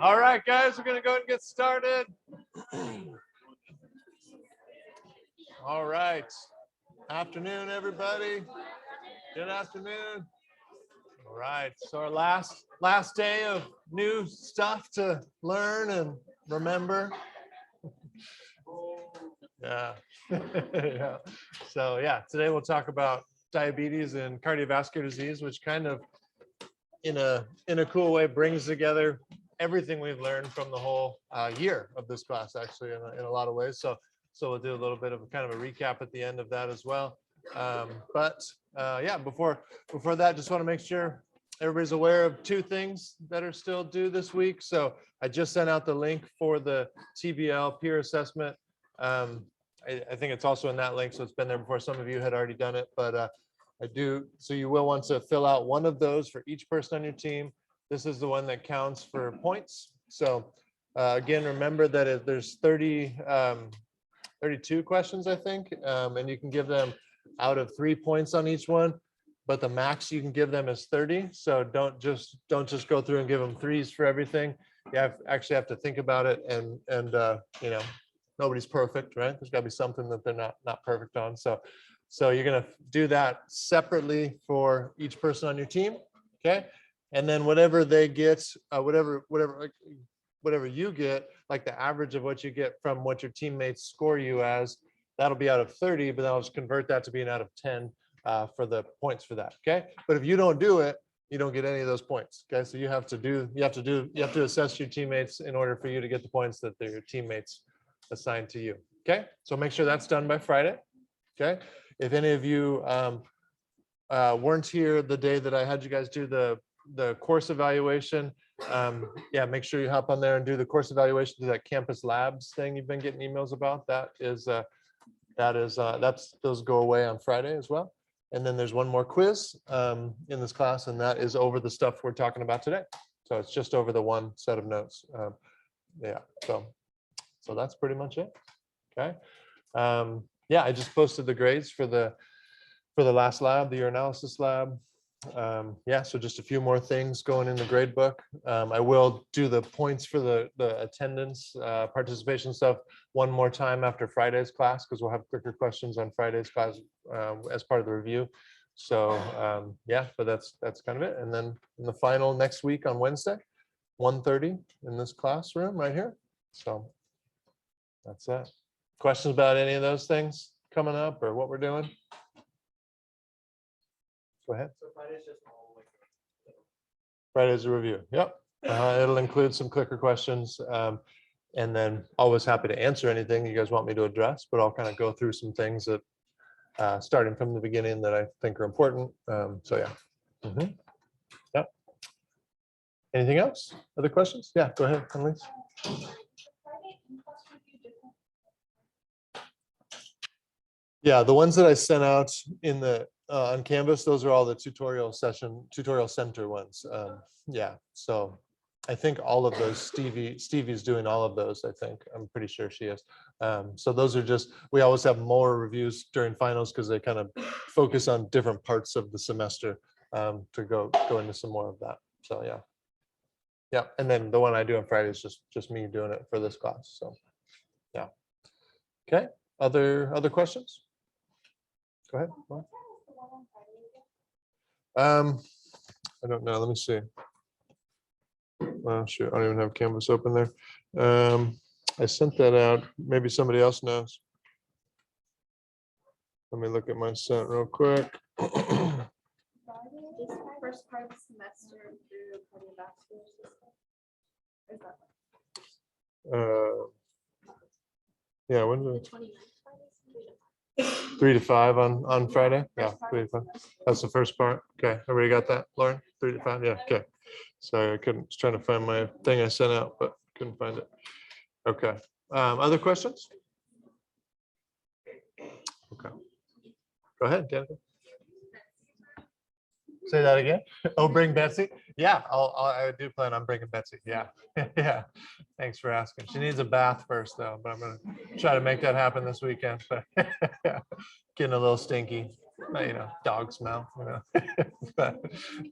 All right, guys, we're going to go ahead and get started. All right. Afternoon, everybody. Good afternoon. All right. So our last day of new stuff to learn and remember. Yeah. Yeah. So yeah, today we'll talk about diabetes and cardiovascular disease, which kind of in a cool way brings together everything we've learned from the whole year of this class, actually, in a lot of ways. So we'll do a little bit of a kind of a recap at the end of that as well. Yeah, before that, just want to make sure everybody's aware of two things that are still due this week. So I just sent out the link for the TBL peer assessment. I think it's also in that link, so it's been there before. Some of you had already done it, but so you will want to fill out one of those for each person on your team. This is the one that counts for points. So again, remember that there's 32 questions, I think, and you can give them out of 3 points on each one, but the max you can give them is 30. So don't just go through and give them threes for everything. You actually have to think about it, and you know, nobody's perfect, right? There's got to be something that they're not perfect on. So you're going to do that separately for each person on your team, okay? And then whatever they get, whatever you get, like the average of what you get from what your teammates score you as, that'll be out of 30, but I'll just convert that to be an out of 10 for the points for that, okay? But if you don't do it, you don't get any of those points, okay? So you have to assess your teammates in order for you to get the points that your teammates assigned to you, okay? So make sure that's done by Friday, okay? If any of you weren't here the day that I had you guys do the course evaluation, yeah, make sure you hop on there and do the course evaluation, do that campus labs thing you've been getting emails about. Those go away on Friday as well. And then there's one more quiz in this class, and that is over the stuff we're talking about today. So it's just over the one set of notes. Yeah, so that's pretty much it. Okay. Yeah, I just posted the grades for the last lab, the urinalysis lab. Yeah, so just a few more things going in the grade book. I will do the points for the attendance, participation stuff one more time after Friday's class, because we'll have quicker questions on Friday's class as part of the review. So yeah, but that's kind of it. And then in the final next week on Wednesday, 1:30 in this classroom right here. So that's it. Questions about any of those things coming up or what we're doing? Go ahead. So Friday's just Friday's a review. Yep. It'll include some clicker questions. And then always happy to answer anything you guys want me to address, but I'll kind of go through some things that starting from the beginning that I think are important. So yeah. Yep. Anything else? Other questions? Yeah, go ahead, Annalise. Yeah, the ones that I sent out in the on Canvas, those are all the tutorial center ones. Yeah, so I think all of those, Stevie's doing all of those, I think. I'm pretty sure she is. So those are just, we always have more reviews during finals because they kind of focus on different parts of the semester to go into some more of that. So yeah. Yeah, and then the one I do on Friday is just me doing it for this class. So yeah. Okay, other questions? Go ahead. I don't know. Let me see. Oh, shoot, I don't even have Canvas open there. I sent that out. Maybe somebody else knows. Let me look at my sent real quick. First part of the semester through cardiovascular system. Yeah, when is it? 3 to 5 on Friday. Yeah, 3 to 5. That's the first part. Okay, everybody got that, Lauren? 3 to 5. Yeah. Okay. Sorry, I was trying to find my thing I sent out, but couldn't find it. Okay. Other questions? Okay. Go ahead, Jennifer. Say that again. Oh, bring Betsy. Yeah, I do plan on bringing Betsy. Yeah, yeah. Thanks for asking. She needs a bath first, though, but I'm gonna try to make that happen this weekend. But getting a little stinky, you know, dog smell. You know. But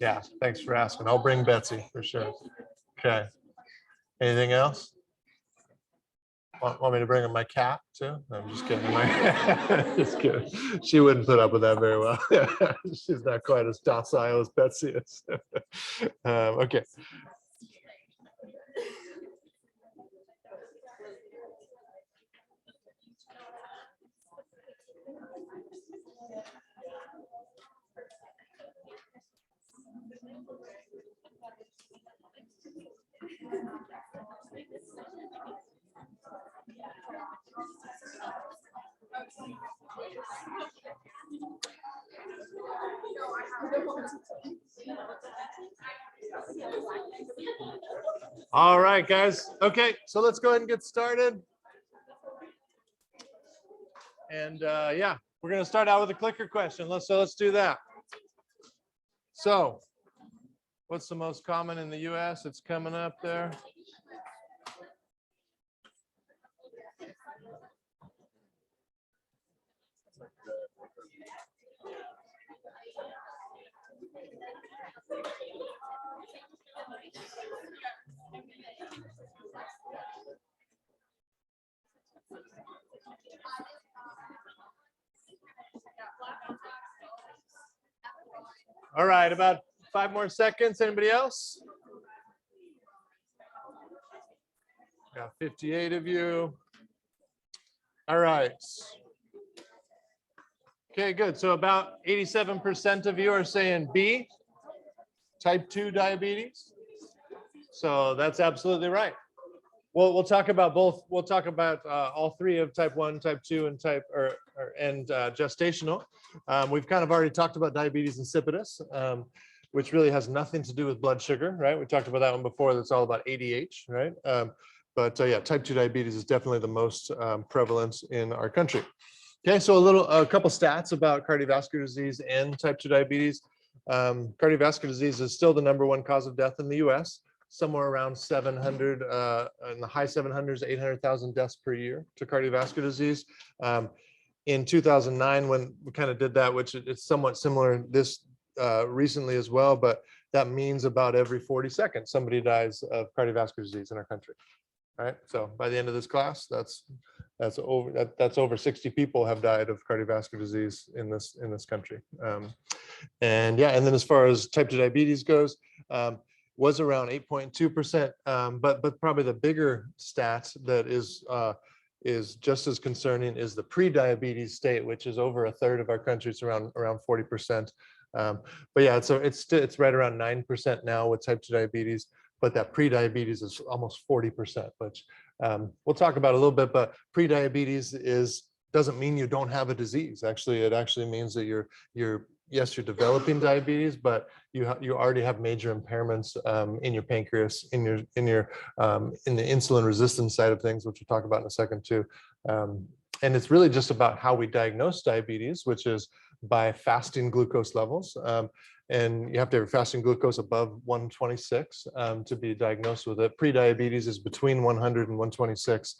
yeah, thanks for asking. I'll bring Betsy for sure. Okay. Anything else? Want me to bring in my cat too? No, I'm just kidding. Just kidding. She wouldn't put up with that very well. She's not quite as docile as Betsy is. Okay. All right, guys. Okay, so let's go ahead and get started. And yeah, we're going to start out with a clicker question. Let's do that. So, what's the most common in the US? It's coming up there. All right, about 5 more seconds. Anybody else? Got 58 of you. All right. Okay, good. So about 87% of you are saying B, type 2 diabetes. So that's absolutely right. Well, we'll talk about both. We'll talk about all three of type 1, type 2, and gestational. We've kind of already talked about diabetes insipidus, which really has nothing to do with blood sugar, right? We talked about that one before. That's all about ADH, right? But yeah, type 2 diabetes is definitely the most prevalent in our country. Okay, so a couple stats about cardiovascular disease and type 2 diabetes. Cardiovascular disease is still the #1 cause of death in the US, somewhere around 700, in the high 700s, 800,000 deaths per year to cardiovascular disease. In 2009, when we kind of did that, which it's somewhat similar this recently as well, but that means about every 40 seconds, somebody dies of cardiovascular disease in our country. Right. So by the end of this class, that's over 60 people have died of cardiovascular disease in this country. And yeah, and then as far as type 2 diabetes goes, was around 8.2%. But probably the bigger stat that is just as concerning is the pre-diabetes state, which is over a third of our country. It's around 40%. But yeah, so it's right around 9% now with type 2 diabetes. But that pre-diabetes is almost 40%, which we'll talk about a little bit. But pre-diabetes doesn't mean you don't have a disease. Actually, it actually means that you're developing diabetes, but you already have major impairments in your pancreas, in the insulin resistance side of things, which we'll talk about in a second too. And it's really just about how we diagnose diabetes, which is by fasting glucose levels. And you have to have fasting glucose above 126 to be diagnosed with it. Pre-diabetes is between 100 and 126.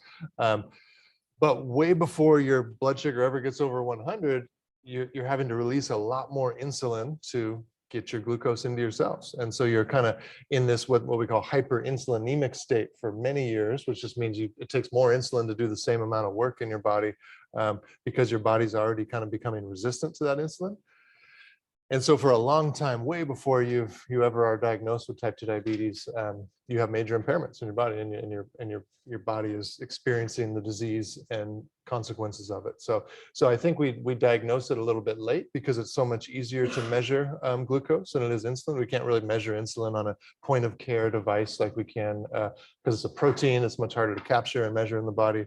But way before your blood sugar ever gets over 100, you're having to release a lot more insulin to get your glucose into your cells. And so you're kind of in this what we call hyperinsulinemic state for many years, which just means it takes more insulin to do the same amount of work in your body because your body's already kind of becoming resistant to that insulin. And so for a long time, way before you ever are diagnosed with type 2 diabetes, you have major impairments in your body, and your body is experiencing the disease and consequences of it. So I think we diagnose it a little bit late because it's so much easier to measure glucose than it is insulin. We can't really measure insulin on a point of care device like we can because it's a protein. It's much harder to capture and measure in the body.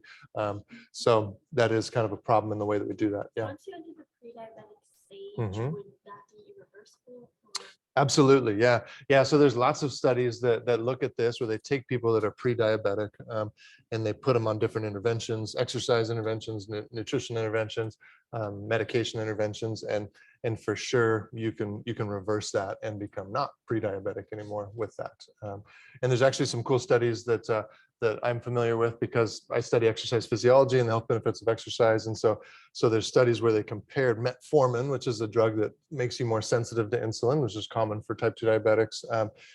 So that is kind of a problem in the way that we do that. Yeah. Once you enter the pre-diabetic stage, would that be irreversible? Absolutely, yeah. So there's lots of studies that look at this where they take people that are pre-diabetic and they put them on different interventions, exercise interventions, nutrition interventions, medication interventions, and for sure you can reverse that and become not pre-diabetic anymore with that. And there's actually some cool studies that that I'm familiar with because I study exercise physiology and the health benefits of exercise. And so there's studies where they compared metformin, which is a drug that makes you more sensitive to insulin, which is common for type 2 diabetics,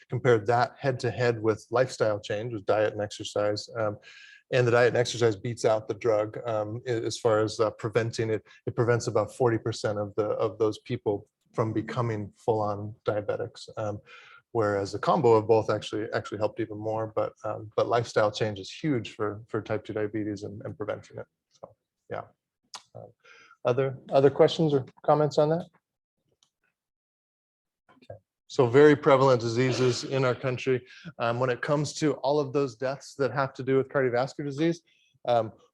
compared that head to head with lifestyle change, with diet and exercise. And the diet and exercise beats out the drug as far as preventing it. It prevents about 40% of those people from becoming full-on diabetics. Whereas the combo of both actually helped even more, but lifestyle change is huge for type 2 diabetes and preventing it. So yeah. Other questions or comments on that? Okay. So very prevalent diseases in our country. When it comes to all of those deaths that have to do with cardiovascular disease,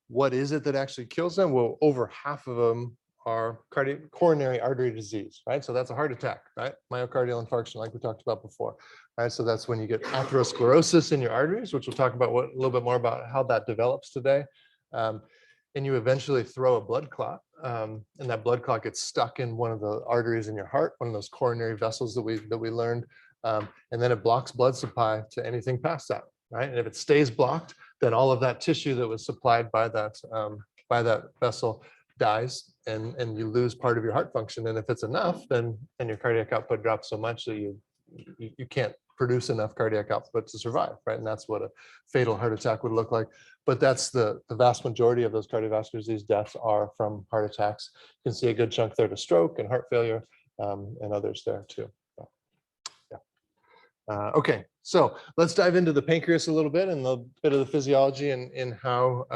what is it that actually kills them? Well, over half of them are coronary artery disease, right? So that's a heart attack, right? Myocardial infarction, like we talked about before, right? So that's when you get atherosclerosis in your arteries, which we'll talk about a little bit more about how that develops today. And you eventually throw a blood clot, and that blood clot gets stuck in one of the arteries in your heart, one of those coronary vessels that we learned, and then it blocks blood supply to anything past that, right? And if it stays blocked, then all of that tissue that was supplied by that vessel dies, and you lose part of your heart function. And if it's enough, then your cardiac output drops so much that you can't produce enough cardiac output to survive, right? And that's what a fatal heart attack would look like. But that's the vast majority of those cardiovascular disease deaths are from heart attacks. You can see a good chunk there to stroke and heart failure, and others there too. So, yeah. Okay, so let's dive into the pancreas a little bit and a bit of the physiology and how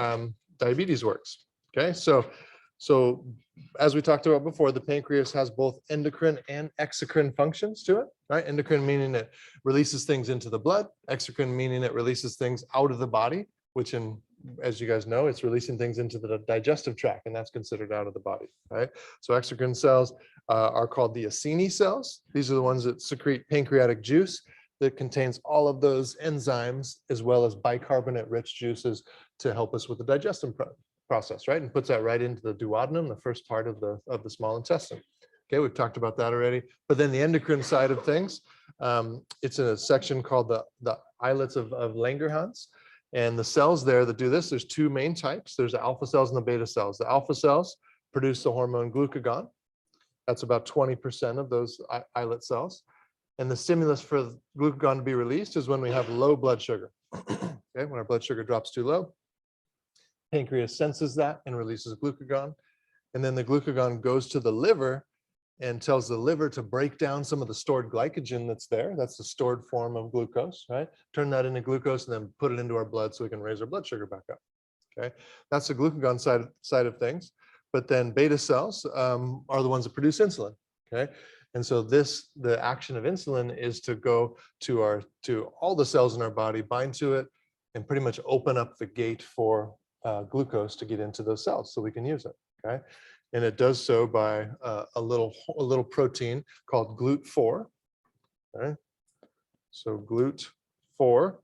diabetes works. Okay, so as we talked about before, the pancreas has both endocrine and exocrine functions to it, right? Endocrine meaning it releases things into the blood, exocrine meaning it releases things out of the body, which as you guys know, it's releasing things into the digestive tract, and that's considered out of the body, right? So exocrine cells are called the Acini cells. These are the ones that secrete pancreatic juice that contains all of those enzymes, as well as bicarbonate-rich juices to help us with the digestion process, right? And puts that right into the duodenum, the first part of the small intestine. Okay, we've talked about that already. But then the endocrine side of things, it's in a section called the islets of Langerhans. And the cells there that do this, there's two main types. There's the alpha cells and the beta cells. The alpha cells produce the hormone glucagon. That's about 20% of those islet cells. And the stimulus for glucagon to be released is when we have low blood sugar. Okay, when our blood sugar drops too low, pancreas senses that and releases glucagon. And then the glucagon goes to the liver and tells the liver to break down some of the stored glycogen that's there. That's the stored form of glucose, right? Turn that into glucose and then put it into our blood so we can raise our blood sugar back up. Okay, that's the glucagon side of things. But then beta cells are the ones that produce insulin. Okay, and so the action of insulin is to go to all the cells in our body, bind to it, and pretty much open up the gate for glucose to get into those cells so we can use it. Okay, and it does so by a little protein called GLUT4. Okay, so GLUT4.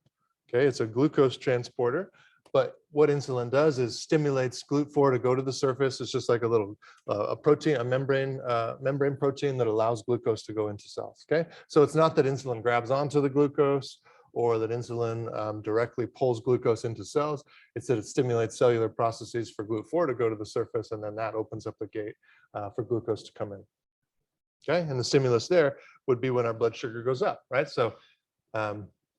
Okay, it's a glucose transporter. But what insulin does is stimulates GLUT4 to go to the surface. It's just like a little a membrane protein that allows glucose to go into cells. Okay, so it's not that insulin grabs onto the glucose or that insulin directly pulls glucose into cells. It's that it stimulates cellular processes for GLUT4 to go to the surface, and then that opens up the gate for glucose to come in. Okay, and the stimulus there would be when our blood sugar goes up, right? So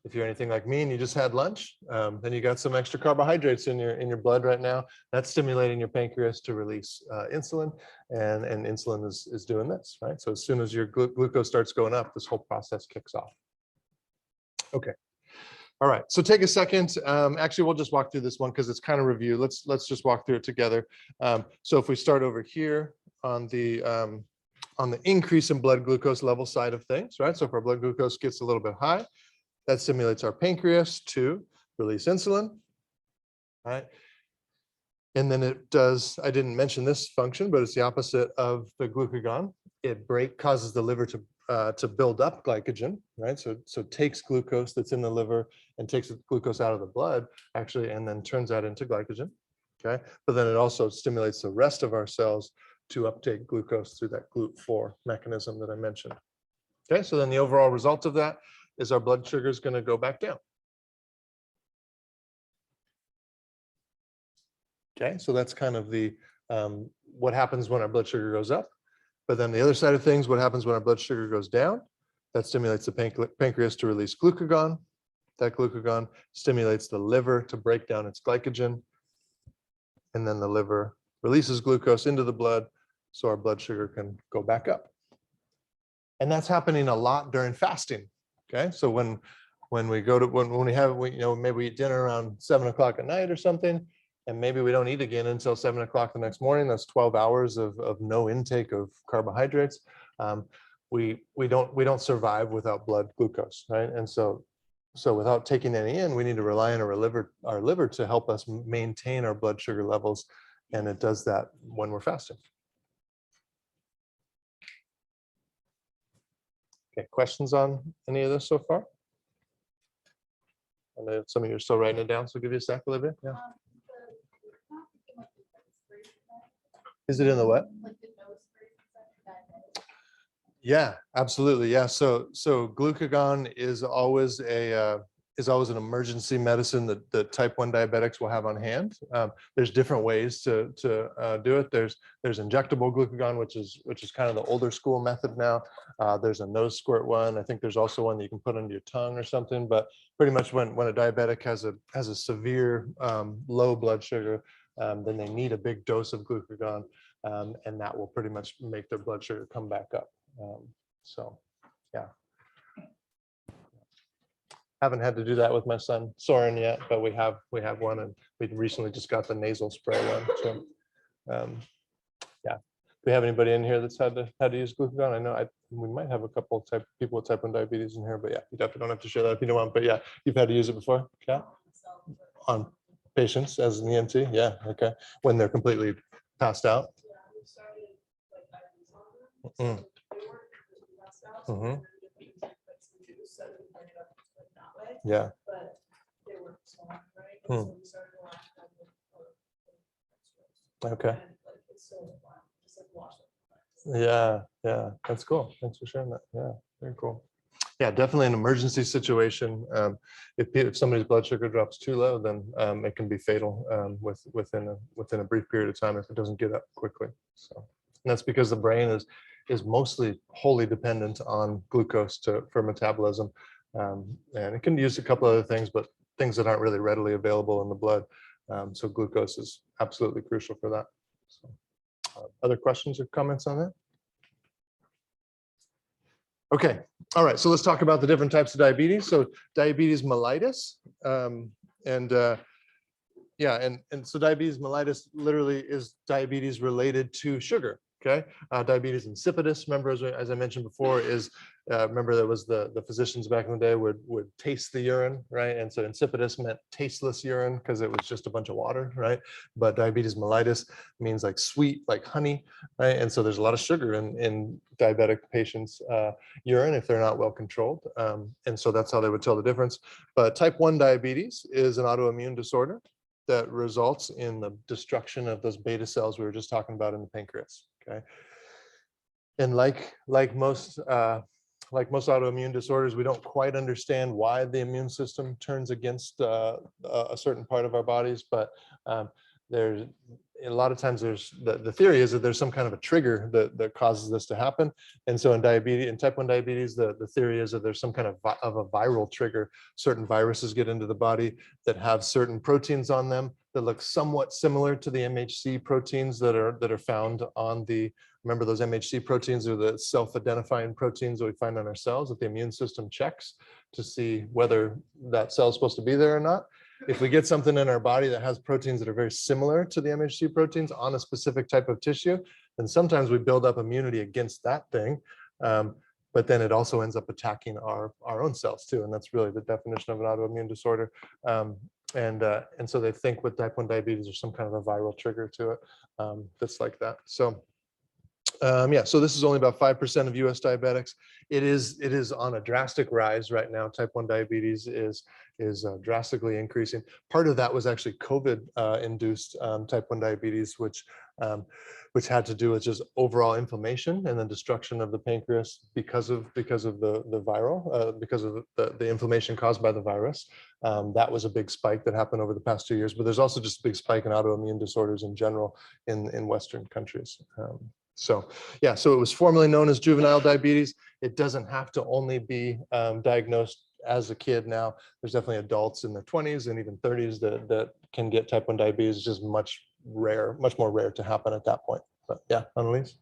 if you're anything like me and you just had lunch, then you got some extra carbohydrates in your blood right now. That's stimulating your pancreas to release insulin, and insulin is doing this, right? So as soon as your glucose starts going up, this whole process kicks off. Okay. All right, so take a second. Actually, we'll just walk through this one because it's kind of review. Let's just walk through it together. So if we start over here on the increase in blood glucose level side of things, right? So if our blood glucose gets a little bit high, that stimulates our pancreas to release insulin, right? And then it does, I didn't mention this function, but it's the opposite of the glucagon. It causes the liver to build up glycogen, right? So it takes glucose that's in the liver and takes the glucose out of the blood, actually, and then turns that into glycogen, okay? But then it also stimulates the rest of our cells to uptake glucose through that GLUT4 mechanism that I mentioned. Okay, so then the overall result of that is our blood sugar is going to go back down. Okay, so that's kind of the what happens when our blood sugar goes up. But then the other side of things, what happens when our blood sugar goes down? That stimulates the pancreas to release glucagon. That glucagon stimulates the liver to break down its glycogen. And then the liver releases glucose into the blood, so our blood sugar can go back up. And that's happening a lot during fasting. Okay, so when we go to when we have maybe we eat dinner around 7 o'clock at night or something, and maybe we don't eat again until 7 o'clock the next morning. That's 12 hours of no intake of carbohydrates. We don't survive without blood glucose, right? And so without taking any in, we need to rely on our liver to help us maintain our blood sugar levels, and it does that when we're fasting. Okay, questions on any of this so far? I know some of you are still writing it down, so give you a sec, Olivia. Yeah. Is it in the what? Yeah, absolutely. Yeah. So glucagon is always an emergency medicine that type 1 diabetics will have on hand. There's different ways to do it. There's injectable glucagon, which is kind of the older school method now. There's a nose squirt one. I think there's also one that you can put under your tongue or something. But pretty much when a diabetic has a severe low blood sugar, then they need a big dose of glucagon, and that will pretty much make their blood sugar come back up. So, yeah. Haven't had to do that with my son Soren yet, but we have one, and we recently just got the nasal spray one. So, yeah. Do we have anybody in here that's had to use glucagon? I know we might have a couple of people with type 1 diabetes in here, but yeah, you definitely don't have to share that if you don't want. But yeah, you've had to use it before, okay? On patients as an EMT, yeah, okay. When they're completely passed out. Mm. Mm-hmm. Yeah. Hmm. Okay. Yeah, that's cool. Thanks for sharing that. Yeah, very cool. Yeah, definitely an emergency situation. If somebody's blood sugar drops too low, then it can be fatal within a brief period of time if it doesn't get up quickly. So, and that's because the brain is mostly wholly dependent on glucose for metabolism, and it can use a couple other things, but things that aren't really readily available in the blood. So glucose is absolutely crucial for that. So, other questions or comments on that? Okay, all right, so let's talk about the different types of diabetes. So diabetes mellitus, and so diabetes mellitus literally is diabetes related to sugar. Okay, diabetes insipidus, remember, as I mentioned before, is remember that was the physicians back in the day would taste the urine, right? And so insipidus meant tasteless urine because it was just a bunch of water, right? But diabetes mellitus means like sweet, like honey, right? And so there's a lot of sugar in diabetic patients' urine if they're not well controlled, and so that's how they would tell the difference. But type 1 diabetes is an autoimmune disorder that results in the destruction of those beta cells we were just talking about in the pancreas. Okay, and like most autoimmune disorders, we don't quite understand why the immune system turns against a certain part of our bodies, but there's a lot of times the theory is that there's some kind of a trigger that causes this to happen. And so in type 1 diabetes, the theory is that there's some kind of a viral trigger. Certain viruses get into the body that have certain proteins on them that look somewhat similar to the MHC proteins that are found on the, remember those MHC proteins are the self-identifying proteins that we find on our cells that the immune system checks to see whether that cell is supposed to be there or not. If we get something in our body that has proteins that are very similar to the MHC proteins on a specific type of tissue, then sometimes we build up immunity against that thing. But then it also ends up attacking our own cells too. And that's really the definition of an autoimmune disorder. And so they think with type 1 diabetes, there's some kind of a viral trigger to it that's like that. So yeah, so this is only about 5% of US diabetics. It is on a drastic rise right now. Type 1 diabetes is drastically increasing. Part of that was actually COVID induced type 1 diabetes, which which had to do with just overall inflammation and then destruction of the pancreas because of the viral, because of the inflammation caused by the virus. That was a big spike that happened over the past 2 years, but there's also just a big spike in autoimmune disorders in general in Western countries. So yeah, so it was formerly known as juvenile diabetes. It doesn't have to only be diagnosed as a kid now. There's definitely adults in their 20s and even 30s that can get type 1 diabetes. It's just much more rare to happen at that point. But yeah, Annalise? Do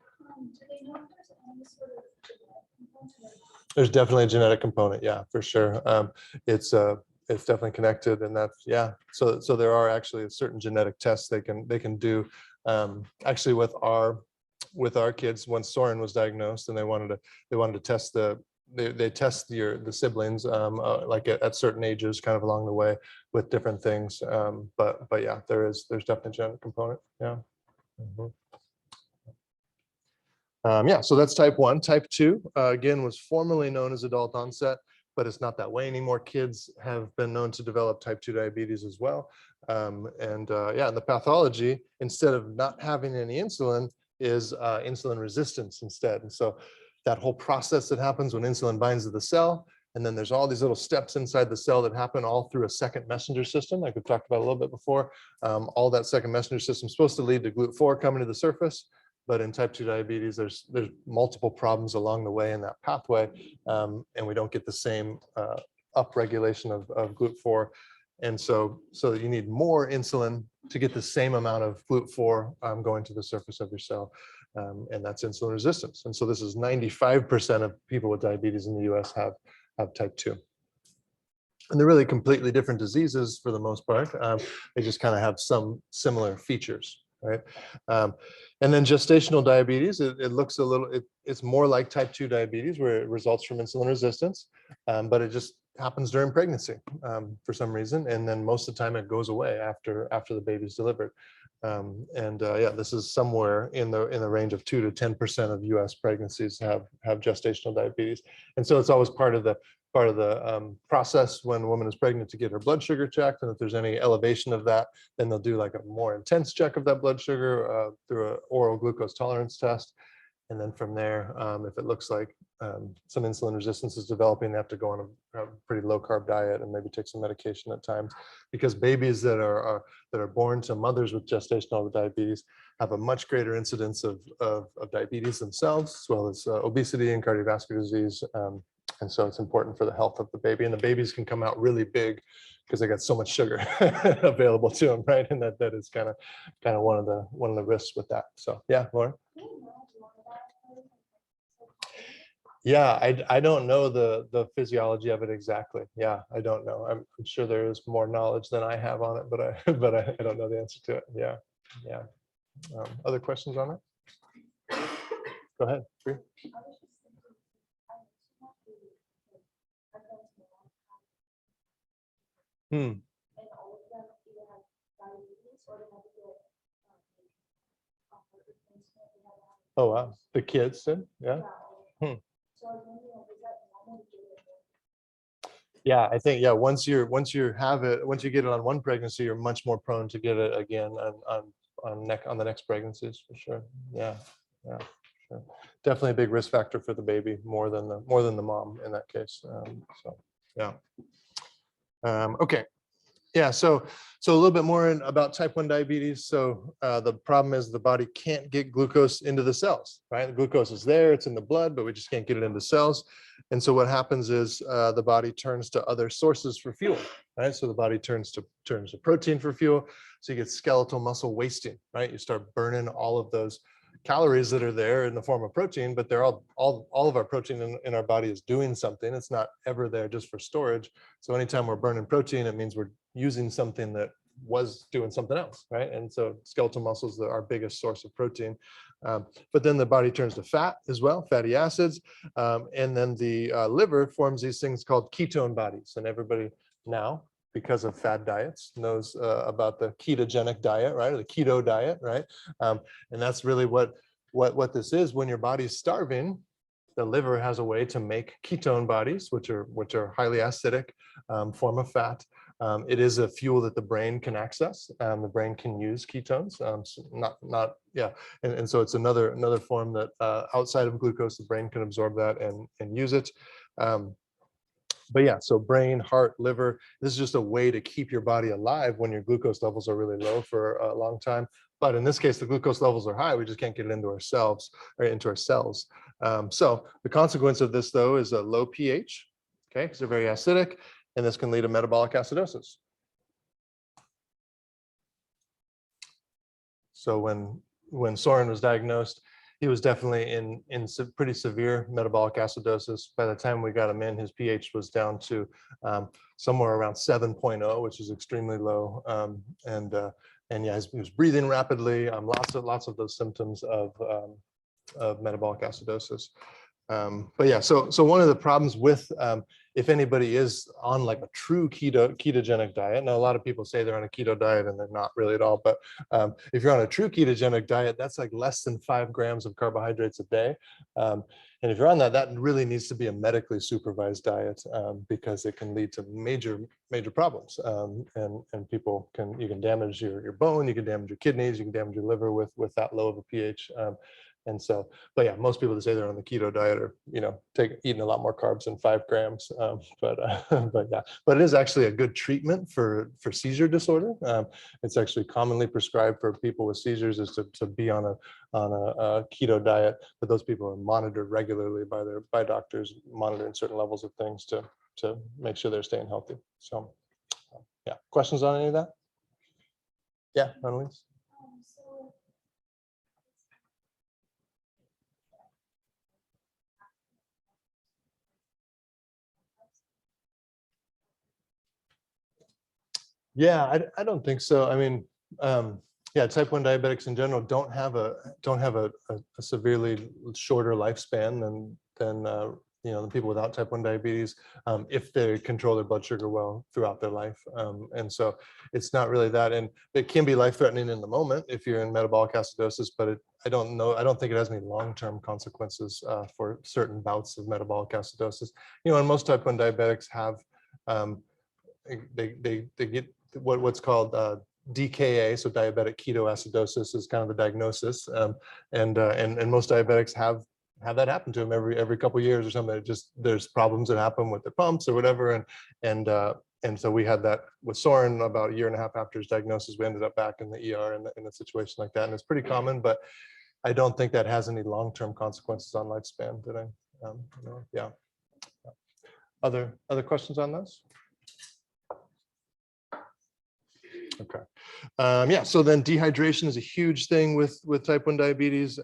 they know if there's any sort of genetic component? There's definitely a genetic component, yeah, for sure. It's definitely connected, and that's, yeah. So there are actually certain genetic tests they can do. Actually, with our kids, once Soren was diagnosed, and they wanted to test they test the siblings like at certain ages, kind of along the way with different things. But yeah, there's definitely a genetic component. Yeah. Mhm. Yeah, so that's type 1. Type 2, again, was formerly known as adult onset, but it's not that way anymore. Kids have been known to develop type 2 diabetes as well. Yeah, the pathology, instead of not having any insulin, is insulin resistance instead. And so that whole process that happens when insulin binds to the cell, and then there's all these little steps inside the cell that happen all through a second messenger system, like we talked about a little bit before. All that second messenger system is supposed to lead to GLUT4 coming to the surface. But in type 2 diabetes, there's multiple problems along the way in that pathway, and we don't get the same upregulation of GLUT4. And so you need more insulin to get the same amount of GLUT4 going to the surface of your cell, and that's insulin resistance. And so this is 95% of people with diabetes in the US have type 2. And they're really completely different diseases for the most part. They just kind of have some similar features, right? And then gestational diabetes, it looks a little, it's more like type 2 diabetes, where it results from insulin resistance, but it just happens during pregnancy for some reason. And then most of the time it goes away after the baby's delivered. Yeah, this is somewhere in the range of 2 to 10% of US pregnancies have gestational diabetes. And so it's always part of the process when a woman is pregnant to get her blood sugar checked. And if there's any elevation of that, then they'll do like a more intense check of that blood sugar through an oral glucose tolerance test. And then from there, if it looks like some insulin resistance is developing, they have to go on a pretty low carb diet and maybe take some medication at times, because babies that are born to mothers with gestational diabetes have a much greater incidence of diabetes themselves, as well as obesity and cardiovascular disease. And so it's important for the health of the baby, and the babies can come out really big because they got so much sugar available to them, right? And that is kind of one of the risks with that. So yeah, Lauren. Yeah, I don't know the physiology of it exactly. Yeah, I don't know. I'm sure there is more knowledge than I have on it, but I don't know the answer to it. Yeah, yeah. Other questions on it? Go ahead. Bree. Hmm. Oh wow, the kids did, yeah. Hmm. Yeah, I think, yeah, once you get it on one pregnancy, you're much more prone to get it again on the next pregnancies, for sure. Yeah, yeah, sure. Definitely a big risk factor for the baby, more than the mom in that case. So yeah. Okay. Yeah, so a little bit more about type 1 diabetes. So the problem is the body can't get glucose into the cells, right? The glucose is there, it's in the blood, but we just can't get it into cells. And so what happens is the body turns to other sources for fuel, right? So the body turns to protein for fuel. So you get skeletal muscle wasting, right? You start burning all of those calories that are there in the form of protein, but they're all of our protein in our body is doing something. It's not ever there just for storage. So anytime we're burning protein, it means we're using something that was doing something else, right? And so skeletal muscles are our biggest source of protein. But then the body turns to fat as well, fatty acids. And then the liver forms these things called ketone bodies. And everybody now, because of fad diets, knows about the ketogenic diet, right? Or the keto diet, right? And that's really what this is. When your body's starving, the liver has a way to make ketone bodies, which are highly acidic form of fat. It is a fuel that the brain can access. The brain can use ketones, so yeah. And so it's another form that outside of glucose, the brain can absorb that and use it. But yeah, so brain, heart, liver, this is just a way to keep your body alive when your glucose levels are really low for a long time. But in this case, the glucose levels are high. We just can't get it into ourselves or into our cells. So the consequence of this, though, is a low pH, okay, because they're very acidic, and this can lead to metabolic acidosis. So when Soren was diagnosed, he was definitely in pretty severe metabolic acidosis. By the time we got him in, his pH was down to somewhere around 7.0, which is extremely low. And yeah, he was breathing rapidly. Lots of those symptoms of metabolic acidosis. But yeah, so one of the problems with if anybody is on like a true ketogenic diet, now a lot of people say they're on a keto diet and they're not really at all, but if you're on a true ketogenic diet, that's like less than 5 grams of carbohydrates a day. And if you're on that, that really needs to be a medically supervised diet because it can lead to major problems. And you can damage your bone, you can damage your kidneys, you can damage your liver with that low of a pH. And so, but yeah, most people that say they're on the keto diet are, eating a lot more carbs than 5 grams. But yeah, but it is actually a good treatment for seizure disorder. It's actually commonly prescribed for people with seizures is to be on a keto diet, but those people are monitored regularly by doctors, monitoring certain levels of things to make sure they're staying healthy. So yeah, questions on any of that? Yeah, Annalise? Yeah, I don't think so. I mean, yeah, type 1 diabetics in general don't have a severely shorter lifespan than the people without type 1 diabetes if they control their blood sugar well throughout their life. And so it's not really that, and it can be life-threatening in the moment if you're in metabolic acidosis, but I don't think it has any long-term consequences for certain bouts of metabolic acidosis. And most type 1 diabetics have they get what's called DKA, so diabetic ketoacidosis is kind of the diagnosis, and most diabetics have that happen to them every couple of years or something. There's problems that happen with the pumps or whatever, and so we had that with Soren about 1.5 years after his diagnosis. We ended up back in the ER in a situation like that, and it's pretty common, but I don't think that has any long-term consequences on lifespan. Yeah. Other questions on this? Okay. Yeah, so then dehydration is a huge thing with type 1 diabetes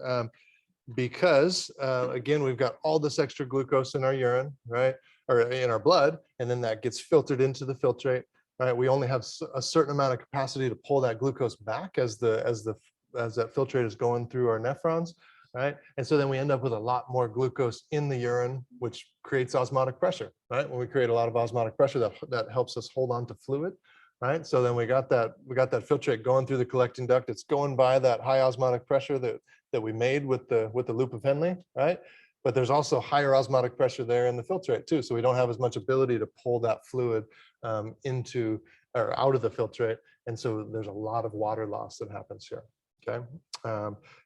because again, we've got all this extra glucose in our urine, right? Or in our blood, and then that gets filtered into the filtrate, right? We only have a certain amount of capacity to pull that glucose back as that filtrate is going through our nephrons, right? And so then we end up with a lot more glucose in the urine, which creates osmotic pressure, right? When we create a lot of osmotic pressure, that helps us hold on to fluid. Right, so then we got that filtrate going through the collecting duct. It's going by that high osmotic pressure that we made with the loop of Henle, right? But there's also higher osmotic pressure there in the filtrate too, so we don't have as much ability to pull that fluid into or out of the filtrate, and so there's a lot of water loss that happens here. Okay,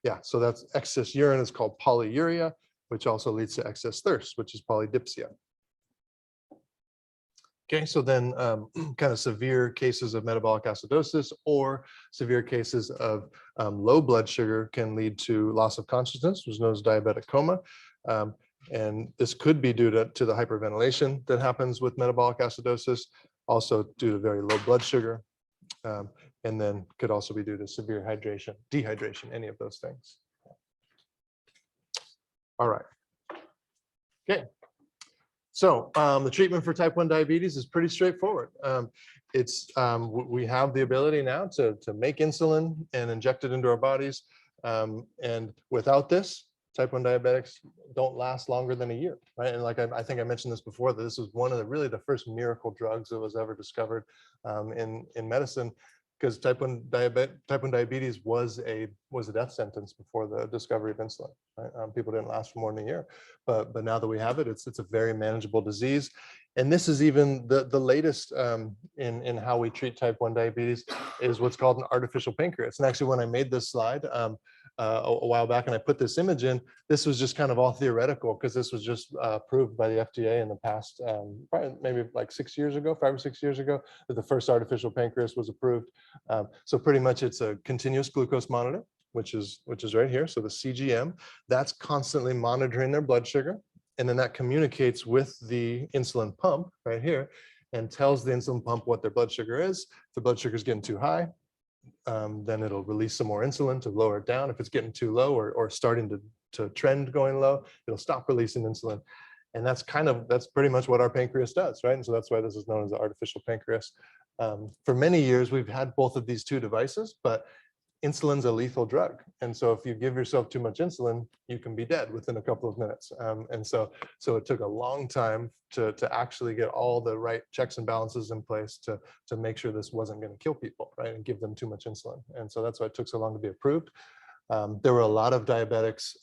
yeah, so that's excess urine is called polyuria, which also leads to excess thirst, which is polydipsia. Okay, so then kind of severe cases of metabolic acidosis or severe cases of low blood sugar can lead to loss of consciousness, which is known as diabetic coma. And this could be due to the hyperventilation that happens with metabolic acidosis, also due to very low blood sugar, and then could also be due to severe dehydration, any of those things. All right. Okay. So the treatment for type 1 diabetes is pretty straightforward. We have the ability now to make insulin and inject it into our bodies. And without this, type 1 diabetics don't last longer than a year, right? And like I think I mentioned this before, that this was one of the first miracle drugs that was ever discovered in medicine. because type 1 diabetes was a death sentence before the discovery of insulin. Right? People didn't last for more than a year, but now that we have it, it's a very manageable disease. And this is even the latest in how we treat type 1 diabetes is what's called an artificial pancreas. And actually, when I made this slide a while back and I put this image in, this was just kind of all theoretical because this was just approved by the FDA in the past, probably maybe like 6 years ago, 5 or 6 years ago, that the first artificial pancreas was approved. So pretty much it's a continuous glucose monitor, which is right here. So the CGM, that's constantly monitoring their blood sugar. And then that communicates with the insulin pump right here and tells the insulin pump what their blood sugar is. If the blood sugar is getting too high, then it'll release some more insulin to lower it down. If it's getting too low or starting to trend going low, it'll stop releasing insulin. And that's pretty much what our pancreas does, right? And so that's why this is known as the artificial pancreas. For many years, we've had both of these two devices, but insulin's a lethal drug. And so if you give yourself too much insulin, you can be dead within a couple of minutes. And so it took a long time to actually get all the right checks and balances in place to make sure this wasn't going to kill people, right? And give them too much insulin. And so that's why it took so long to be approved. There were a lot of diabetics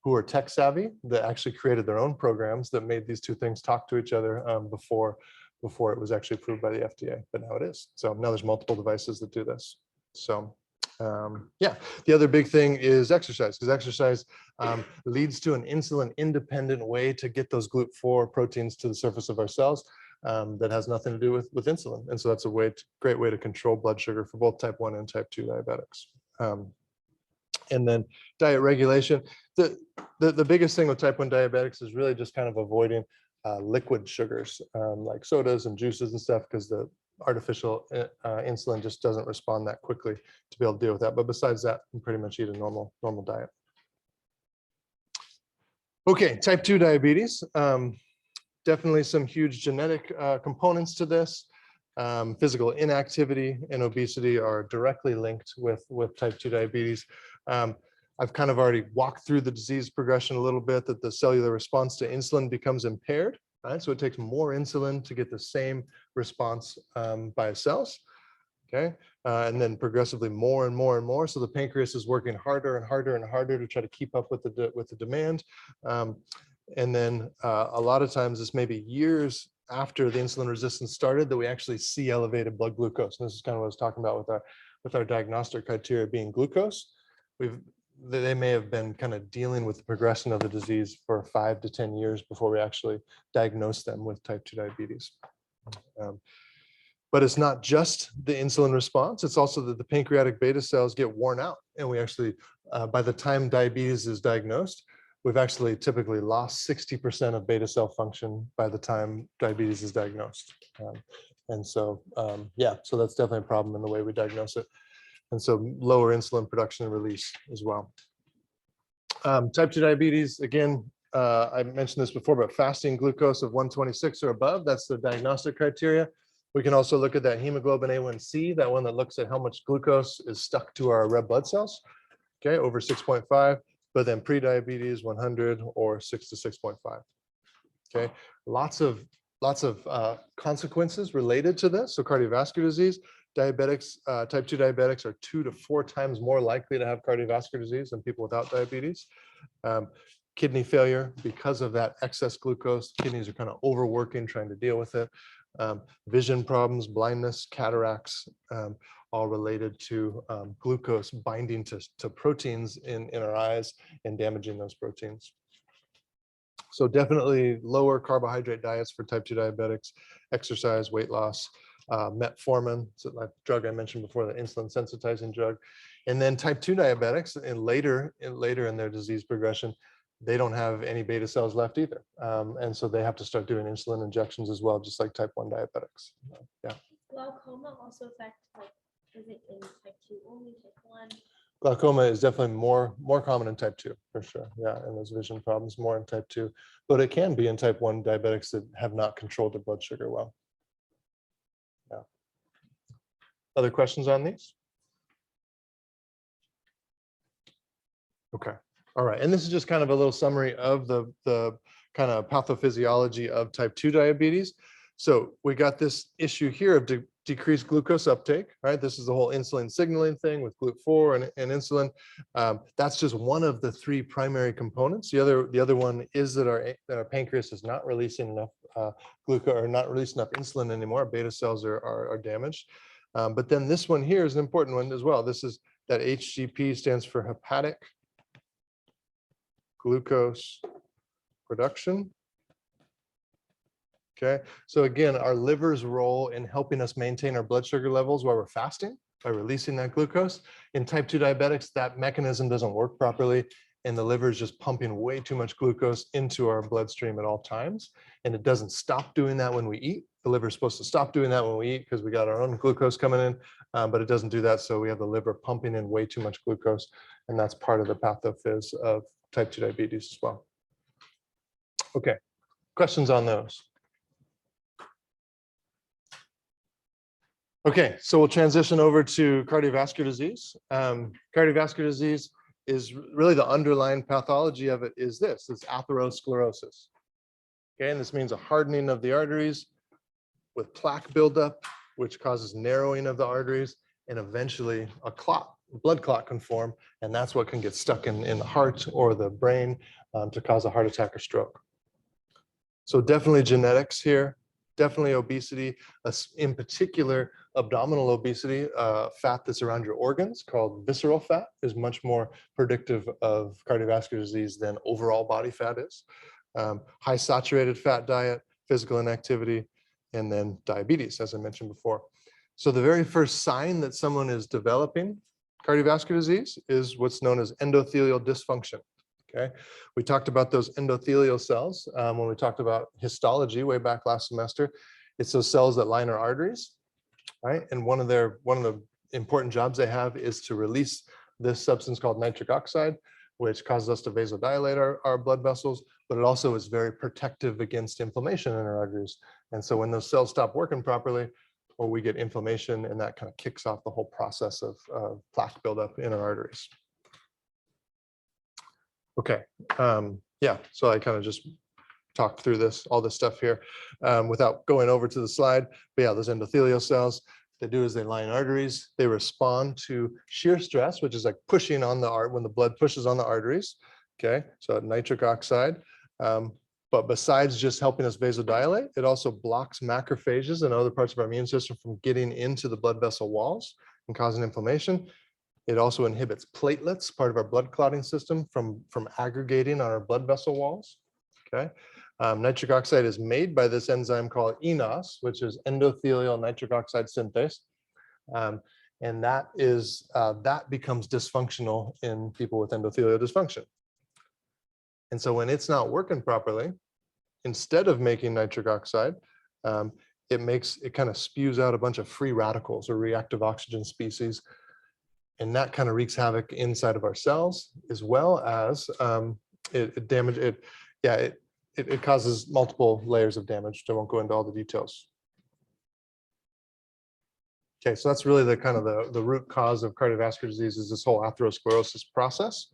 who were tech savvy that actually created their own programs that made these two things talk to each other before it was actually approved by the FDA, but now it is. So now there's multiple devices that do this. So yeah, the other big thing is exercise, because exercise leads to an insulin independent way to get those GLUT4 proteins to the surface of our cells that has nothing to do with insulin. And so that's a great way to control blood sugar for both type 1 and type 2 diabetics. And then diet regulation. The biggest thing with type 1 diabetics is really just kind of avoiding liquid sugars like sodas and juices and stuff, because the artificial insulin just doesn't respond that quickly to be able to deal with that. But besides that, you can pretty much eat a normal diet. Okay, type 2 diabetes. Definitely some huge genetic components to this. Physical inactivity and obesity are directly linked with type 2 diabetes. I've kind of already walked through the disease progression a little bit, that the cellular response to insulin becomes impaired. Right? So it takes more insulin to get the same response by cells. Okay, and then progressively more and more and more. So the pancreas is working harder and harder and harder to try to keep up with the demand. And then a lot of times, this may be years after the insulin resistance started, that we actually see elevated blood glucose. And this is kind of what I was talking about with our diagnostic criteria being glucose. They may have been kind of dealing with the progression of the disease for 5 to 10 years before we actually diagnose them with type 2 diabetes. But it's not just the insulin response, it's also that the pancreatic beta cells get worn out. And we actually, by the time diabetes is diagnosed, we've actually typically lost 60% of beta cell function by the time diabetes is diagnosed. And so, yeah, so that's definitely a problem in the way we diagnose it. And so lower insulin production and release as well. Type 2 diabetes, again, I mentioned this before, but fasting glucose of 126 or above, that's the diagnostic criteria. We can also look at that hemoglobin A1C, that one that looks at how much glucose is stuck to our red blood cells, okay, over 6.5, but then pre-diabetes 100 or 6 to 6.5. Okay, lots of consequences related to this. So cardiovascular disease, diabetics, type 2 diabetics are 2 to 4 times more likely to have cardiovascular disease than people without diabetes. Kidney failure, because of that excess glucose, kidneys are kind of overworking trying to deal with it. Vision problems, blindness, cataracts, all related to glucose binding to proteins in our eyes and damaging those proteins. So definitely lower carbohydrate diets for type 2 diabetics, exercise, weight loss, metformin, so that drug I mentioned before, the insulin sensitizing drug. And then type 2 diabetics, and later in their disease progression, they don't have any beta cells left either. And so they have to start doing insulin injections as well, just like type 1 diabetics. Yeah. Glaucoma also affect, like, is it in type 2 only, type 1? Glaucoma is definitely more common in type 2 for sure. Yeah, and those vision problems more in type 2, but it can be in type 1 diabetics that have not controlled their blood sugar well. Yeah. Other questions on these? Okay. All right. And this is just kind of a little summary of the kind of pathophysiology of type 2 diabetes. So we got this issue here of decreased glucose uptake, right? This is the whole insulin signaling thing with GLUT4 and insulin. That's just one of the three primary components. The other one is that our pancreas is not releasing enough glucose or not releasing enough insulin anymore. Beta cells are damaged. But then this one here is an important one as well. This is that HGP stands for hepatic glucose production. Okay, so again, our liver's role in helping us maintain our blood sugar levels while we're fasting by releasing that glucose. In type 2 diabetics, that mechanism doesn't work properly, and the liver is just pumping way too much glucose into our bloodstream at all times. And it doesn't stop doing that when we eat. The liver is supposed to stop doing that when we eat because we got our own glucose coming in, but it doesn't do that. So we have the liver pumping in way too much glucose, and that's part of the pathophys of type 2 diabetes as well. Okay, questions on those? Okay, so we'll transition over to cardiovascular disease. Cardiovascular disease is really the underlying pathology of it is this, it's atherosclerosis. Okay, and this means a hardening of the arteries with plaque buildup, which causes narrowing of the arteries, and eventually a clot, blood clot can form, and that's what can get stuck in the heart or the brain to cause a heart attack or stroke. So definitely genetics here, definitely obesity, in particular abdominal obesity, fat that's around your organs called visceral fat is much more predictive of cardiovascular disease than overall body fat is. High saturated fat diet, physical inactivity, and then diabetes, as I mentioned before. So the very first sign that someone is developing cardiovascular disease is what's known as endothelial dysfunction. Okay, we talked about those endothelial cells when we talked about histology way back last semester. It's those cells that line our arteries, right? And one of the important jobs they have is to release this substance called nitric oxide, which causes us to vasodilate our blood vessels, but it also is very protective against inflammation in our arteries. And so when those cells stop working properly, or we get inflammation, and that kind of kicks off the whole process of plaque buildup in our arteries. Okay, yeah, so I kind of just talked through all this stuff here without going over to the slide. But yeah, those endothelial cells, they do is they line arteries. They respond to shear stress, which is like pushing on the when the blood pushes on the arteries. Okay, so nitric oxide. But besides just helping us vasodilate, it also blocks macrophages and other parts of our immune system from getting into the blood vessel walls and causing inflammation. It also inhibits platelets, part of our blood clotting system, from aggregating on our blood vessel walls. Okay, nitric oxide is made by this enzyme called eNOS, which is endothelial nitric oxide synthase, and that becomes dysfunctional in people with endothelial dysfunction. And so when it's not working properly, instead of making nitric oxide, it kind of spews out a bunch of free radicals or reactive oxygen species. And that kind of wreaks havoc inside of our cells, as well as it causes multiple layers of damage. I won't go into all the details. Okay, so that's really the kind of the root cause of cardiovascular disease is this whole atherosclerosis process.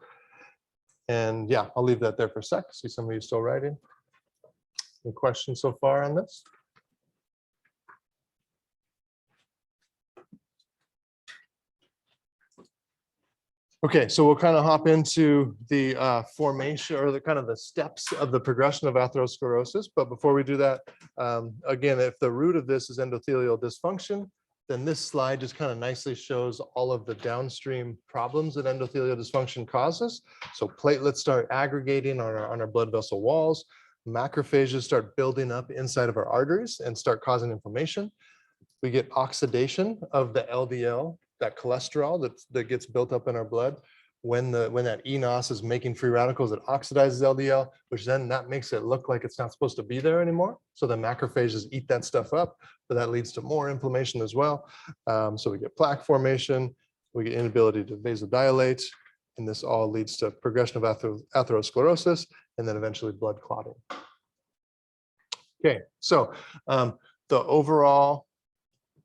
And yeah, I'll leave that there for a sec. See some of you still writing. Any questions so far on this? Okay, so we'll kind of hop into the formation or the steps of the progression of atherosclerosis. But before we do that, again, if the root of this is endothelial dysfunction, then this slide just kind of nicely shows all of the downstream problems that endothelial dysfunction causes. So platelets start aggregating on our blood vessel walls. Macrophages start building up inside of our arteries and start causing inflammation. We get oxidation of the LDL, that cholesterol that gets built up in our blood. When that eNOS is making free radicals, it oxidizes LDL, which then that makes it look like it's not supposed to be there anymore. So the macrophages eat that stuff up, but that leads to more inflammation as well. So we get plaque formation, we get inability to vasodilate, and this all leads to progression of atherosclerosis, and then eventually blood clotting. Okay, so the overall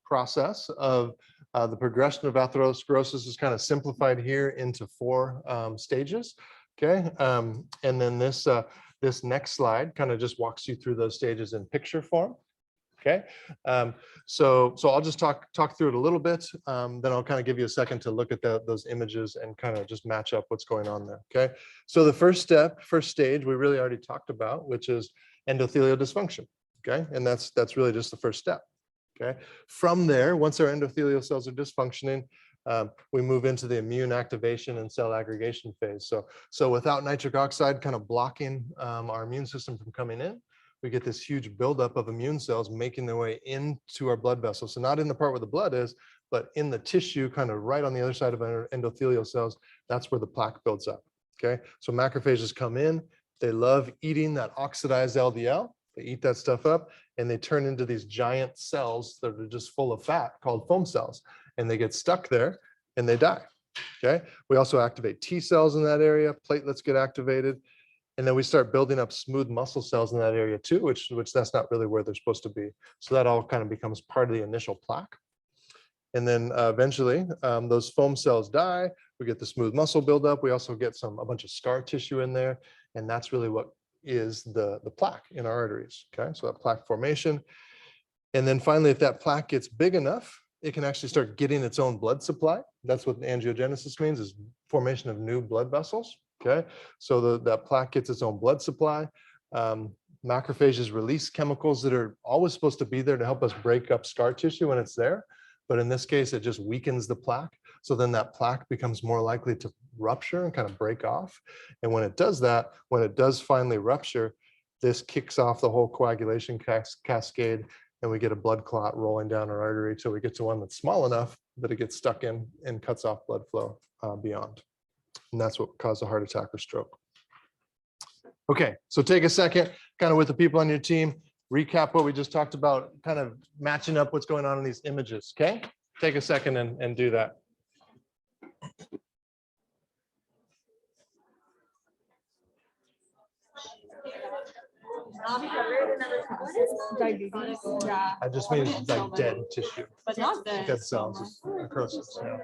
process of the progression of atherosclerosis is kind of simplified here into 4 stages. Okay, and then this next slide kind of just walks you through those stages in picture form. Okay, so I'll just talk through it a little bit. Then I'll kind of give you a second to look at those images and kind of just match up what's going on there. Okay, so the first stage, we really already talked about, which is endothelial dysfunction. Okay, and that's really just the first step. Okay, from there, once our endothelial cells are dysfunctioning, we move into the immune activation and cell aggregation phase. So without nitric oxide kind of blocking our immune system from coming in, we get this huge buildup of immune cells making their way into our blood vessels. So not in the part where the blood is, but in the tissue, kind of right on the other side of our endothelial cells. That's where the plaque builds up. Okay, so macrophages come in. They love eating that oxidized LDL. They eat that stuff up and they turn into these giant cells that are just full of fat called foam cells. And they get stuck there and they die. Okay, we also activate T cells in that area. Platelets get activated. And then we start building up smooth muscle cells in that area too, which that's not really where they're supposed to be. So that all kind of becomes part of the initial plaque. And then eventually those foam cells die. We get the smooth muscle buildup. We also get a bunch of scar tissue in there. And that's really what is the plaque in our arteries. Okay, so that plaque formation. And then finally, if that plaque gets big enough, it can actually start getting its own blood supply. That's what angiogenesis means, is formation of new blood vessels. Okay, so that plaque gets its own blood supply. Macrophages release chemicals that are always supposed to be there to help us break up scar tissue when it's there. But in this case, it just weakens the plaque. So then that plaque becomes more likely to rupture and kind of break off. And when it does that, when it does finally rupture, this kicks off the whole coagulation cascade, and we get a blood clot rolling down our artery till we get to one that's small enough that it gets stuck in and cuts off blood flow beyond. And that's what caused a heart attack or stroke. Okay, so take a second, kind of with the people on your team, recap what we just talked about, kind of matching up what's going on in these images, okay? Take a second and do that. Diabetes. Yeah. I just mean like dead tissue, But not dead. dead cells, just necrosis. Yeah.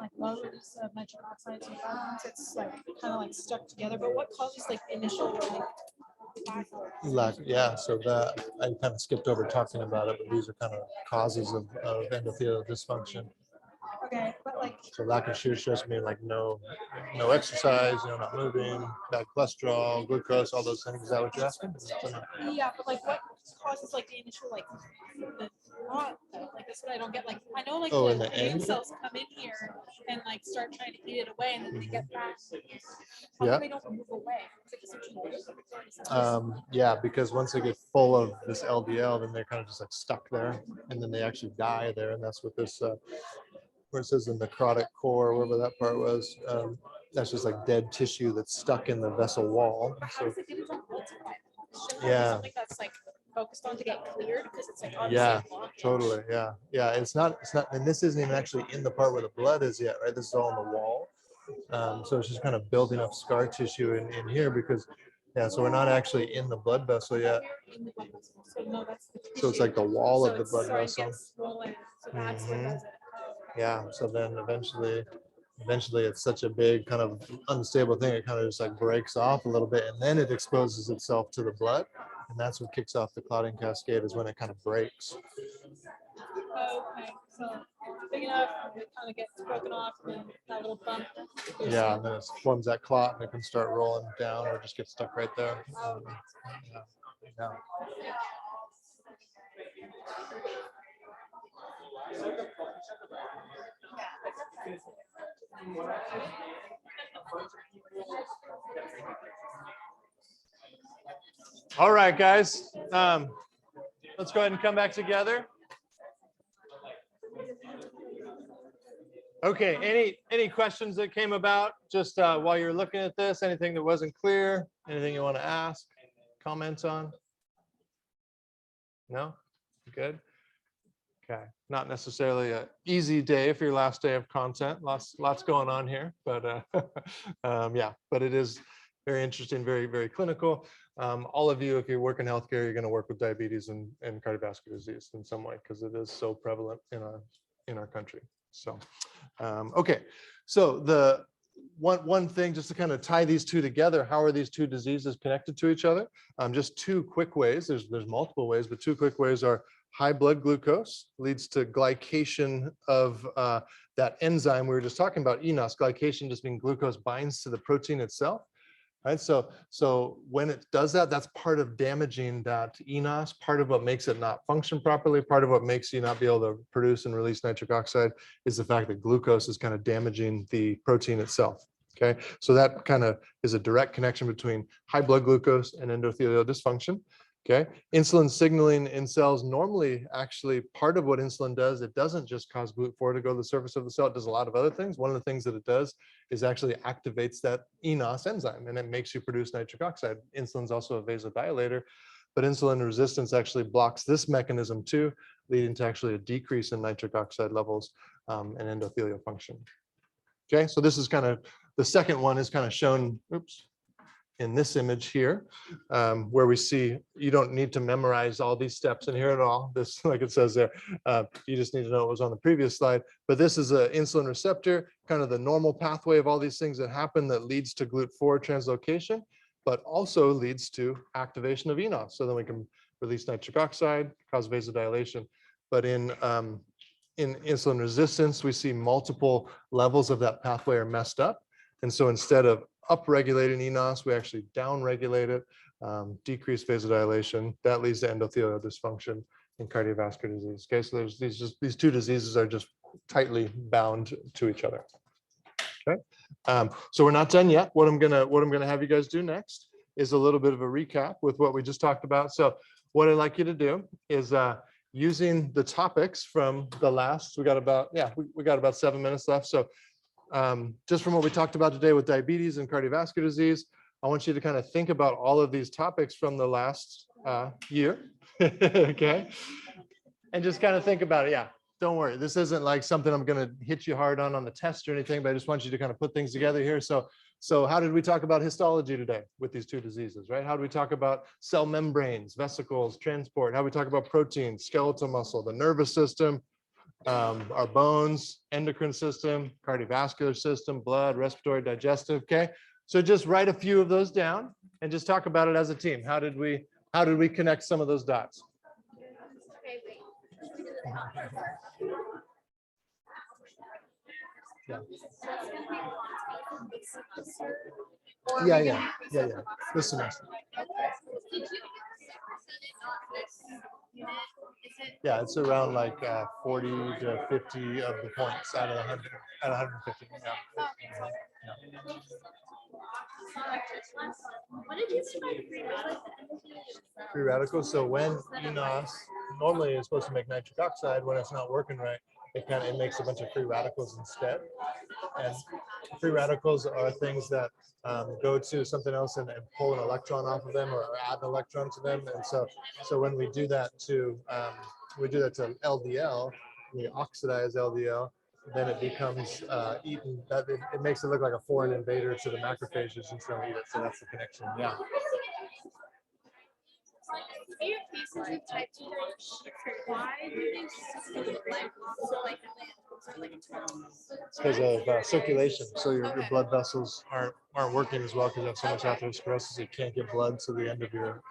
Like lowers nitric oxide, so once it's like kind of like stuck together. But what causes like initial Yeah, so that I kind of skipped over talking about it, but these are kind of causes of endothelial dysfunction. Okay, but like So lack of shear stress mean like no exercise, not moving, bad cholesterol, glucose, all those things. Is that what you're asking? yeah, but like what causes like the initial like the clot though? Like that's what I don't get. Like I know like in the the immune end? cells come in here and like start trying to eat it away, and then they get back. How Yeah. come they don't move away? It's like essentially Yeah, because once they get full of this LDL, then they're kind of just like stuck there, and then they actually die there, and that's what this where it says the necrotic core, wherever that part was. That's just like dead tissue that's stuck in the vessel wall. But how So does it get its own blood supply? Shouldn't Yeah. be something that's like focused on to get cleared because it's like obviously yeah, a blockage. totally. Yeah. It's not, and this isn't even actually in the part where the blood is yet, right? This is all on the wall. So it's just kind of building up scar tissue in here because, so we're not actually in the blood vessel yet. In the blood vessel. So no, that's the So it's tissue. like the wall So of the it's blood starting to vessel. get swollen. So that's what Mhm. does it. Yeah, so then eventually it's such a big kind of unstable thing, it kind of just like breaks off a little bit, and then it exposes itself to the blood, and that's what kicks off the clotting cascade, is when it kind of breaks. Okay, so it's big enough, it kind of gets broken off, and then that little bump. Yeah, and then it forms that clot, and it can start rolling down or just get stuck right there. Yeah. All right, guys, let's go ahead and come back together. Okay, any questions that came about just while you're looking at this? Anything that wasn't clear? Anything you want to ask, comments on? No? Good. Okay, not necessarily an easy day for your last day of content. Lots going on here, but yeah, but it is very interesting, very clinical. All of you, if you work in healthcare, you're going to work with diabetes and cardiovascular disease in some way because it is so prevalent in our country. So, okay, so the one thing just to kind of tie these two together, how are these two diseases connected to each other? Just two quick ways. There's multiple ways, but two quick ways are high blood glucose leads to glycation of that enzyme we were just talking about, eNOS. Glycation just means glucose binds to the protein itself, right? So when it does that, that's part of damaging that eNOS, part of what makes it not function properly, part of what makes you not be able to produce and release nitric oxide is the fact that glucose is kind of damaging the protein itself. Okay, so that kind of is a direct connection between high blood glucose and endothelial dysfunction. Okay, insulin signaling in cells normally, actually part of what insulin does, it doesn't just cause GLUT4 to go to the surface of the cell, it does a lot of other things. One of the things that it does is actually activates that eNOS enzyme and it makes you produce nitric oxide. Insulin's also a vasodilator, but insulin resistance actually blocks this mechanism too, leading to actually a decrease in nitric oxide levels and endothelial function. Okay, so this is kind of, the second one is kind of shown, oops, in this image here, where we see you don't need to memorize all these steps in here at all. This, like it says there, you just need to know what was on the previous slide. But this is an insulin receptor, kind of the normal pathway of all these things that happen that leads to GLUT4 translocation, but also leads to activation of eNOS. So then we can release nitric oxide, cause vasodilation. But in insulin resistance, we see multiple levels of that pathway are messed up. And so instead of upregulating eNOS, we actually downregulate it, decrease vasodilation. That leads to endothelial dysfunction and cardiovascular disease. Okay, so there's these two diseases are just tightly bound to each other. Okay, so we're not done yet. What I'm gonna have you guys do next is a little bit of a recap with what we just talked about. So what I'd like you to do is using the topics from the last, we got about 7 minutes left. So just from what we talked about today with diabetes and cardiovascular disease, I want you to kind of think about all of these topics from the last year, okay? And just kind of think about it. Yeah, don't worry. This isn't like something I'm going to hit you hard on the test or anything, but I just want you to kind of put things together here. So how did we talk about histology today with these two diseases, right? How do we talk about cell membranes, vesicles, transport? How do we talk about proteins, skeletal muscle, the nervous system, our bones, endocrine system, cardiovascular system, blood, respiratory, digestive. Okay, so just write a few of those down and just talk about it as a team. How did we connect some of those dots? Yeah. This semester. Yeah, it's around like 40 to 50 of the points out of 100, out of 150. Yeah. What did you say about free radicals? Free radicals. So when eNOS normally is supposed to make nitric oxide, when it's not working right, it makes a bunch of free radicals instead. And free radicals are things that go to something else and pull an electron off of them or add an electron to them. And so when we do that to LDL, we oxidize LDL, then it becomes eaten. It makes it look like a foreign invader to the macrophages and so eat it. So that's the connection. Yeah. Severe cases of type 2, why do they Because of circulation. So your blood vessels aren't working as well because you have so much atherosclerosis. You can't get blood to the end of your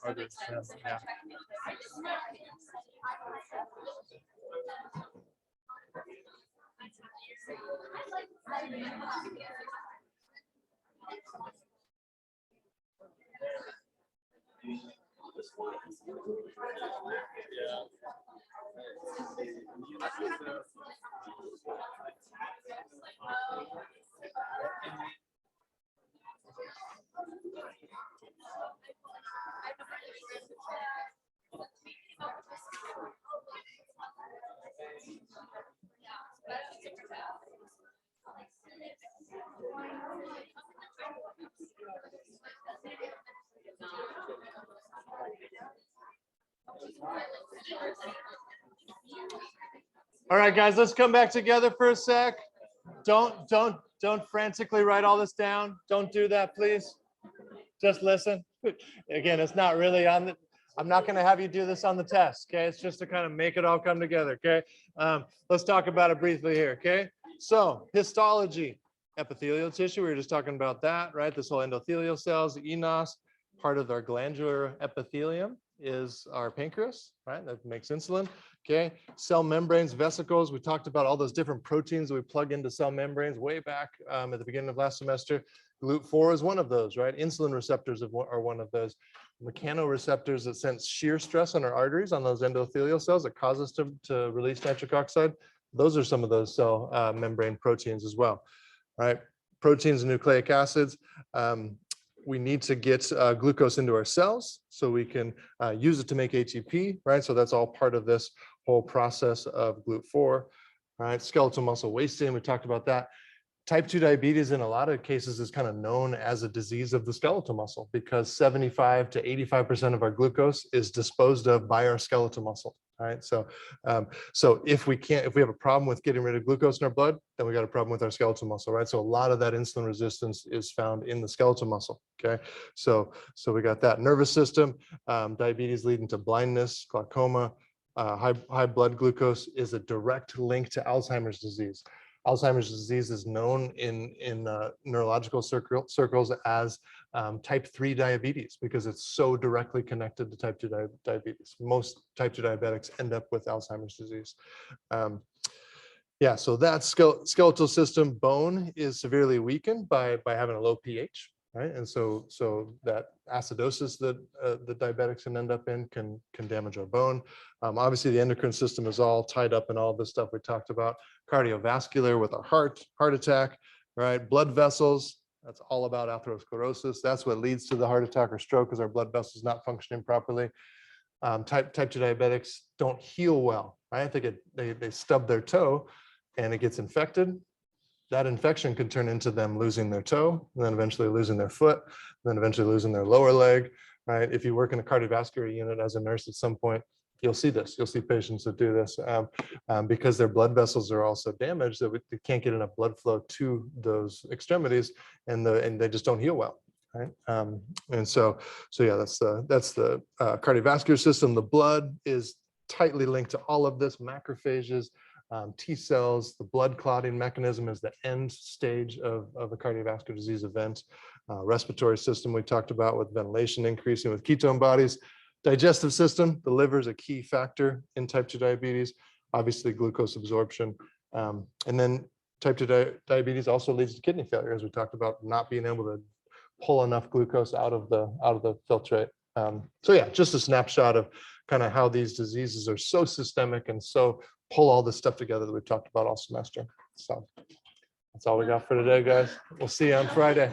arteries. Yeah. All right, guys, let's come back together for a sec. Don't frantically write all this down. Don't do that, please. Just listen. Again, it's not really on the, I'm not going to have you do this on the test. Okay. It's just to kind of make it all come together. Okay. Let's talk about it briefly here. Okay. So histology, epithelial tissue. We were just talking about that, right? This whole endothelial cells, the enos, part of our glandular epithelium is our pancreas, right? That makes insulin. Okay. Cell membranes, vesicles. We talked about all those different proteins that we plug into cell membranes way back at the beginning of last semester. GLUT4 is one of those, right? Insulin receptors are one of those. Mechanoreceptors that sense shear stress on our arteries, on those endothelial cells that cause us to release nitric oxide. Those are some of those cell membrane proteins as well, right? Proteins and nucleic acids. We need to get glucose into our cells so we can use it to make ATP, right? So that's all part of this whole process of GLUT4, right? Skeletal muscle wasting, we talked about that. Type 2 diabetes in a lot of cases is kind of known as a disease of the skeletal muscle because 75 to 85% of our glucose is disposed of by our skeletal muscle. All right. So, if we have a problem with getting rid of glucose in our blood, then we got a problem with our skeletal muscle, right? So a lot of that insulin resistance is found in the skeletal muscle. Okay. So we got that nervous system, diabetes leading to blindness, glaucoma, high blood glucose is a direct link to Alzheimer's disease. Alzheimer's disease is known in neurological circles as type 3 diabetes because it's so directly connected to type 2 diabetes. Most type 2 diabetics end up with Alzheimer's disease. Yeah, so that skeletal system bone is severely weakened by having a low pH, right? And so that acidosis that the diabetics can end up in can damage our bone. Obviously, the endocrine system is all tied up in all this stuff we talked about. Cardiovascular with our heart attack, right? Blood vessels, that's all about atherosclerosis. That's what leads to the heart attack or stroke because our blood vessels not functioning properly. Type 2 diabetics don't heal well, right? They stub their toe and it gets infected. That infection could turn into them losing their toe, and then eventually losing their foot, and then eventually losing their lower leg, right? If you work in a cardiovascular unit as a nurse at some point, you'll see this. You'll see patients that do this because their blood vessels are also damaged that they can't get enough blood flow to those extremities, and they just don't heal well, right? And so yeah, that's the cardiovascular system. The blood is tightly linked to all of this, macrophages, T cells. The blood clotting mechanism is the end stage of a cardiovascular disease event. Respiratory system we talked about with ventilation increasing with ketone bodies. Digestive system, the liver is a key factor in type 2 diabetes, obviously glucose absorption. And then type 2 diabetes also leads to kidney failure, as we talked about, not being able to pull enough glucose out of the filtrate. So yeah, just a snapshot of kind of how these diseases are so systemic and so pull all this stuff together that we've talked about all semester. So that's all we got for today, guys. We'll see you on Friday.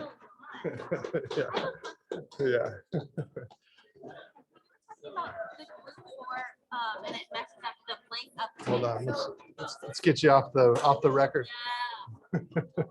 Yeah. And it messes up the place up. Hold on. Let's get you off the record. Yeah.